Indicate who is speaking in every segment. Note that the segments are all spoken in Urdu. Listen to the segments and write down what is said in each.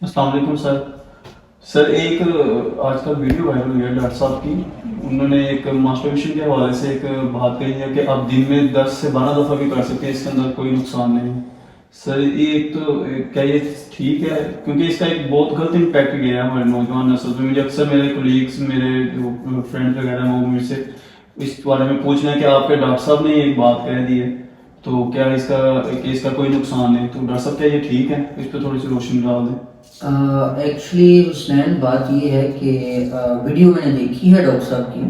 Speaker 1: السلام علیکم سر. سر ایک آج کل ویڈیو وائرل ہوئی ہے ڈاکٹر صاحب کی. انہوں نے ایک ماسٹربیشن کے حوالے سے ایک بات کہی ہے کہ آپ دن میں 10 سے 12 دفعہ بھی کر سکتے ہیں, اس کے اندر کوئی نقصان نہیں. سر یہ ایک تو کیا یہ ٹھیک ہے؟ کیونکہ اس کا ایک بہت غلط امپیکٹ گیا ہے ہمارے نوجوان نسل پہ. مجھے اکثر میرے کولیگس, میرے جو فرینڈ وغیرہ ہیں وہ مجھ سے اس بارے میں پوچھ رہے ہیں کہ آپ کے ڈاکٹر صاحب نے ایک بات کہہ دی ہے, تو کیا اس کا کوئی نقصان نہیں. تو ڈاکٹر صاحب کیا یہ ٹھیک ہے؟ اس پہ تھوڑی سی روشنی ڈال دیں.
Speaker 2: ایکچولی حسنین بات یہ ہے کہ ویڈیو میں نے دیکھی ہے ڈاکٹر صاحب کی,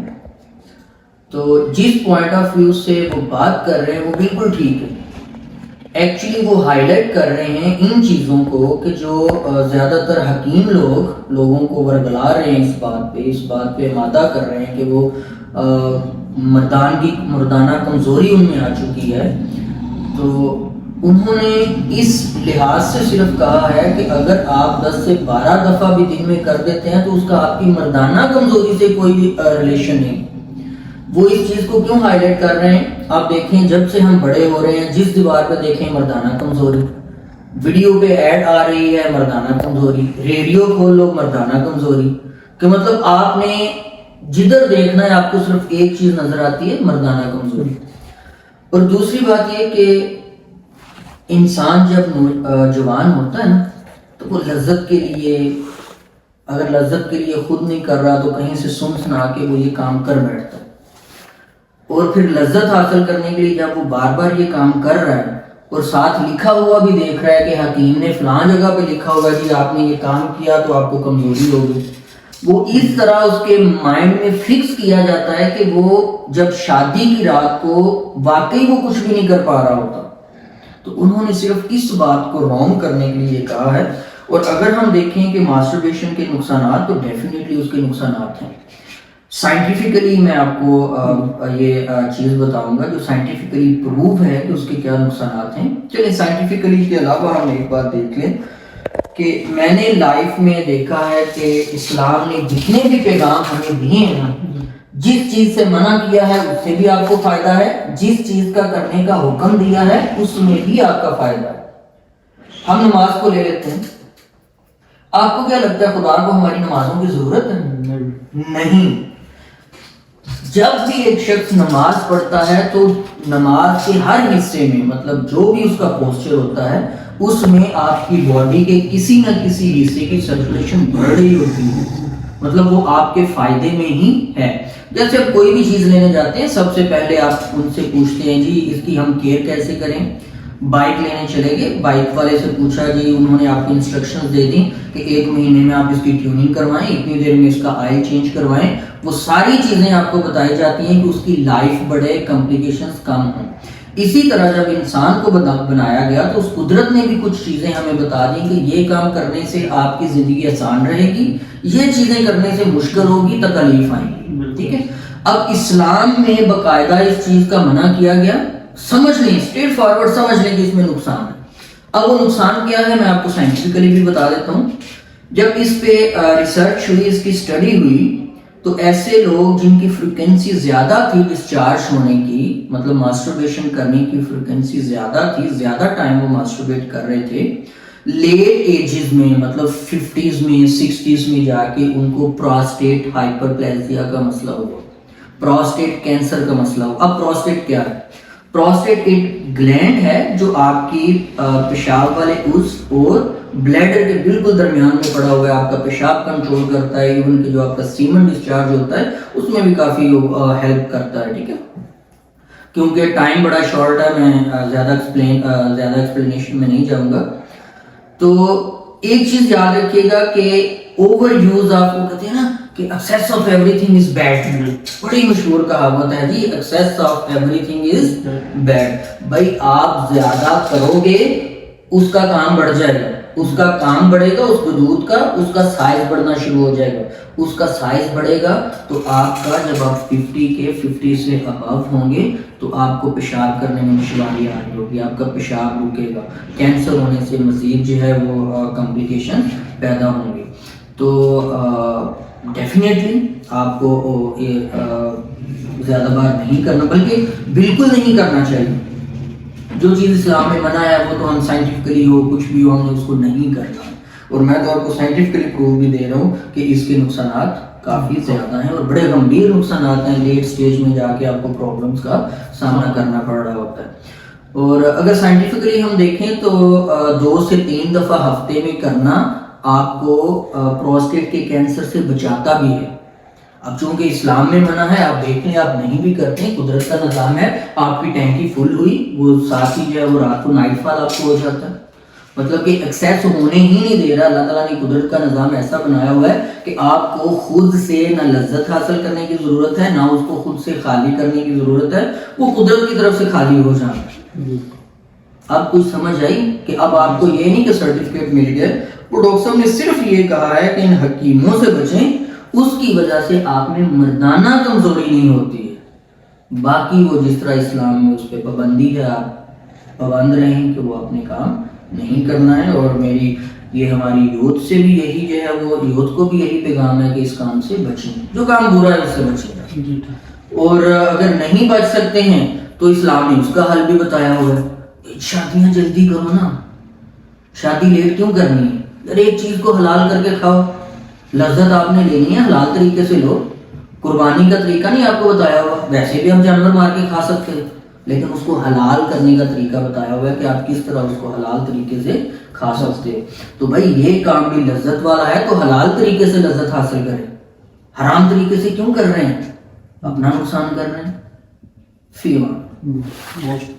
Speaker 2: تو جس پوائنٹ آف ویو سے وہ بات کر رہے ہیں وہ بالکل ٹھیک ہے. ایکچولی وہ ہائی لائٹ کر رہے ہیں ان چیزوں کو کہ جو زیادہ تر حکیم لوگوں کو ورگلا رہے ہیں اس بات پہ آمادہ کر رہے ہیں کہ وہ مردانہ کمزوری ان میں آ چکی ہے. تو انہوں نے اس لحاظ سے صرف کہا ہے کہ اگر آپ 10 سے 12 دفعہ بھی دن میں کر دیتے ہیں تو اس کا آپ کی مردانہ کمزوری سے کوئی ریلیشن نہیں. وہ اس چیز کو کیوں ہائی لائٹ کر رہے ہیں؟ آپ دیکھیں, جب سے ہم بڑے ہو رہے ہیں جس دیوار پہ دیکھیں مردانہ کمزوری, ویڈیو پہ ایڈ آ رہی ہے مردانہ کمزوری, ریڈیو کھول لو مردانہ کمزوری, کہ مطلب آپ نے جدھر دیکھنا ہے آپ کو صرف ایک چیز نظر آتی ہے, مردانہ کمزوری. اور دوسری بات یہ کہ انسان جب جوان ہوتا ہے نا تو وہ لذت کے لیے, اگر لذت کے لیے خود نہیں کر رہا تو کہیں سے سنا کے وہ یہ کام کر بیٹھتا ہے. اور پھر لذت حاصل کرنے کے لیے جب وہ بار بار یہ کام کر رہا ہے اور ساتھ لکھا ہوا بھی دیکھ رہا ہے کہ حکیم نے فلاں جگہ پہ لکھا ہوگا جی آپ نے یہ کام کیا تو آپ کو کمزوری ہوگی, وہ اس طرح اس کے مائنڈ میں فکس کیا جاتا ہے کہ وہ جب شادی کی رات کو واقعی وہ کچھ بھی نہیں کر پا رہا ہوتا. تو انہوں نے صرف اس بات کو رونگ کرنے کے لیے کہا ہے. اور اگر ہم دیکھیں کہ ماسٹربیشن کے نقصانات, تو ڈیفینیٹلی اس کے نقصانات ہیں. سائنٹیفکلی میں آپ کو یہ چیز بتاؤں گا جو سائنٹیفکلی پروف ہے کہ اس کے کیا نقصانات ہیں. چلیں سائنٹیفکلی کے علاوہ ہم ایک بات دیکھ لیں کہ میں نے لائف میں دیکھا ہے کہ اسلام نے جتنے بھی پیغام ہمیں دیے ہیں, جس چیز سے منع کیا ہے اس سے بھی آپ کو فائدہ ہے, جس چیز کا کرنے کا حکم دیا ہے اس میں بھی آپ کا فائدہ ہے. ہم نماز کو لے لیتے ہیں, آپ کو کیا لگتا ہے خدا کو ہماری نمازوں کی ضرورت ہے؟ نہیں. جب بھی ایک شخص نماز پڑھتا ہے تو نماز کے ہر حصے میں, مطلب جو بھی اس کا پوسچر ہوتا ہے اس میں آپ کی باڈی کے کسی نہ کسی حصے کی سرکولیشن بڑھ رہی ہوتی ہے, مطلب وہ آپ کے فائدے میں ہی ہے. جیسے آپ کوئی بھی چیز لینے جاتے ہیں سب سے پہلے آپ ان سے پوچھتے ہیں جی اس کی ہم کیئر کیسے کریں. بائک لینے چلے گئے, بائک والے سے پوچھا جی, انہوں نے آپ کو انسٹرکشنز دے دیں کہ 1 مہینے میں آپ اس کی ٹیوننگ کروائیں, اتنی دیر میں اس کا آئل چینج کروائیں. وہ ساری چیزیں آپ کو بتائی جاتی ہیں کہ اس کی لائف بڑھے, کمپلیکیشنز کم ہوں. اسی طرح جب انسان کو بنایا گیا تو اس قدرت نے بھی کچھ چیزیں ہمیں بتا دیں کہ یہ کام کرنے سے آپ کی زندگی آسان رہے گی, یہ چیزیں کرنے سے مشکل ہوگی, تکلیف آئیں گی. ٹھیک ہے. اب اسلام میں باقاعدہ اس چیز کا منع کیا گیا. سمجھ لیں, اسٹریٹ فارورڈ سمجھ لیں کہ اس میں نقصان ہے. اب وہ نقصان کیا ہے میں آپ کو سائنٹیفکلی بھی بتا دیتا ہوں. جب اس پہ ریسرچ ہوئی, اس کی اسٹڈی ہوئی, تو ایسے لوگ جن کی فریکوینسی زیادہ تھی ڈسچارج ہونے کی, مطلب ماسٹربیشن کرنے کی فریکوینسی زیادہ تھی, زیادہ ٹائم وہ ماسٹربیٹ کر رہے تھے, لیٹ ایجز میں مطلب 50s میں 60s میں جا کے ان کو پراسٹیٹ ہائپرپلیزیا کا مسئلہ ہوا, پراسٹیٹ کینسر کا مسئلہ ہوا. اب پراسٹیٹ کیا ہے؟ پراسٹیٹ ایک گلینڈ ہے جو آپ کی پیشاب والے عضو اور بلیڈر کے بالکل درمیان میں پڑا ہوا ہے, آپ کا پیشاب کنٹرول کرتا ہے, ایون کہ جو آپ کا سیمن ڈسچارج ہوتا ہے اس میں بھی کافی ہیلپ کرتا ہے. ٹھیک ہے. کیونکہ ٹائم بڑا شارٹ ہے, میں زیادہ ایکسپلینیشن میں نہیں جاؤں گا. تو ایک چیز یاد رکھیے گا کہ اوور یوز, آپ کو کہتے ہیں نا کہ excess of everything is bad, بڑی مشہور کہاوت ہے جی, excess of everything is bad. بھائی آپ زیادہ کرو گے اس کا کام بڑھ جائے گا, اس کا کام بڑھے گا, اس حدود کا اس کا سائز بڑھنا شروع ہو جائے گا. اس کا سائز بڑھے گا تو آپ کا جب آپ 50 سے ابو ہوں گے تو آپ کو پیشاب کرنے میں دشواری آ رہی ہوگی, آپ کا پیشاب رکے گا, کینسر ہونے سے مزید جو ہے وہ کمپلیکیشن پیدا ہوں گے. تو ڈیفینیٹلی آپ کو زیادہ بار نہیں کرنا, بلکہ بالکل نہیں کرنا چاہیے. جو چیز اسلام میں منع ہے وہ تو ہم سائنٹیفکلی ہو کچھ بھی ہو ہم نے اس کو نہیں کرنا. اور میں تو آپ کو سائنٹیفکلی پروف بھی دے رہا ہوں کہ اس کے نقصانات کافی زیادہ ہیں اور بڑے گمبھیر نقصانات ہیں، لیٹ سٹیج میں جا کے آپ کو پرابلمس کا سامنا کرنا پڑ رہا ہوتا ہے۔ اور اگر سائنٹیفکلی ہم دیکھیں تو 2 سے 3 دفعہ ہفتے میں کرنا آپ کو پروسٹیٹ کے کینسر سے بچاتا بھی ہے۔ اب چونکہ اسلام میں منع ہے، آپ دیکھ لیں آپ نہیں بھی کرتے، قدرت کا نظام ہے، آپ کی ٹینکی فل ہوئی، وہ ساتھ ہی جو ہے وہ رات کو نائٹ فال آپ کو ہو جاتا ہے، مطلب کہ ایکسیس ہونے ہی نہیں دے رہا۔ اللہ تعالیٰ نے قدرت کا نظام ایسا بنایا ہوا ہے کہ آپ کو خود سے نہ لذت حاصل کرنے کی ضرورت ہے، نہ اس کو خود سے خالی کرنے کی ضرورت ہے، وہ قدرت کی طرف سے خالی ہو جانا۔ اب کچھ سمجھ آئی کہ اب آپ کو یہ نہیں کہ سرٹیفکیٹ مل گیا، وہ ڈاکٹر صاحب نے صرف یہ کہا ہے کہ ان حکیموں سے بچیں، اس کی وجہ سے آپ میں مردانہ کمزوری نہیں ہوتی ہے۔ باقی وہ جس طرح اسلام میں اس پہ پابندی ہے، آپ پابند رہیں کہ وہ اپنے کام نہیں کرنا ہے۔ اور میری یہ ہماری یوتھ سے بھی یہی جو ہے وہ یوتھ کو بھی یہی پیغام ہے کہ اس کام سے بچیں، جو کام برا ہے اس سے بچیں۔ اور اگر نہیں بچ سکتے ہیں تو اسلام نے اس کا حل بھی بتایا ہوا ہے، شادیاں جلدی کرو نا، شادی لیٹ کیوں کرنی ہے؟ اگر ایک چیز کو حلال کر کے کھاؤ، لذت آپ نے لینی ہے حلال طریقے سے لو، قربانی کا طریقہ نہیں آپ کو بتایا ہوا، ویسے بھی آپ جانور مار کے کھا سکتے ہیں، لیکن اس کو حلال کرنے کا طریقہ بتایا ہوا ہے کہ آپ کس طرح اس کو حلال طریقے سے کھا سکتے ہیں۔ تو بھائی یہ کام بھی لذت والا ہے تو حلال طریقے سے لذت حاصل کریں، حرام طریقے سے کیوں کر رہے ہیں؟ اپنا نقصان کر رہے ہیں۔ فی امان۔